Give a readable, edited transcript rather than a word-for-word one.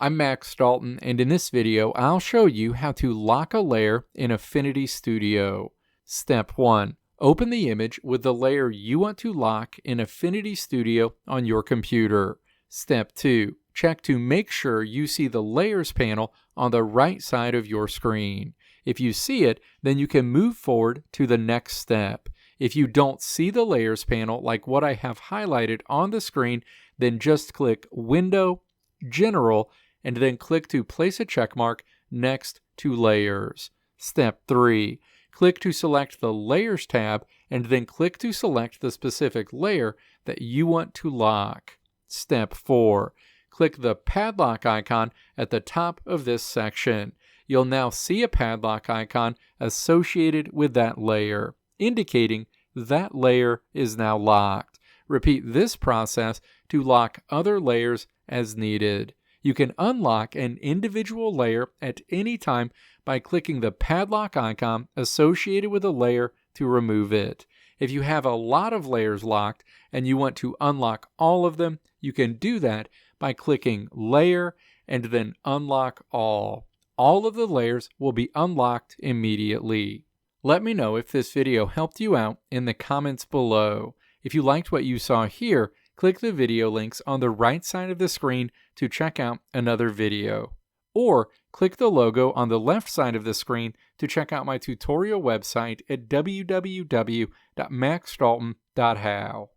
I'm Max Dalton, and in this video, I'll show you how to lock a layer in Affinity Studio. Step 1. Open the image with the layer you want to lock in Affinity Studio on your computer. Step 2. Check to make sure you see the Layers panel on the right side of your screen. If you see it, then you can move forward to the next step. If you don't see the Layers panel like what I have highlighted on the screen, then just click Window, General, and then click to place a checkmark next to Layers. Step 3. Click to select the Layers tab, and then click to select the specific layer that you want to lock. Step 4. Click the Padlock icon at the top of this section. You'll now see a padlock icon associated with that layer, indicating that layer is now locked. Repeat this process to lock other layers as needed. You can unlock an individual layer at any time by clicking the padlock icon associated with a layer to remove it. If you have a lot of layers locked and you want to unlock all of them, you can do that by clicking Layer and then Unlock All. All of the layers will be unlocked immediately. Let me know if this video helped you out in the comments below. If you liked what you saw here, click the video links on the right side of the screen to check out another video. Or click the logo on the left side of the screen to check out my tutorial website at www.maxdalton.how.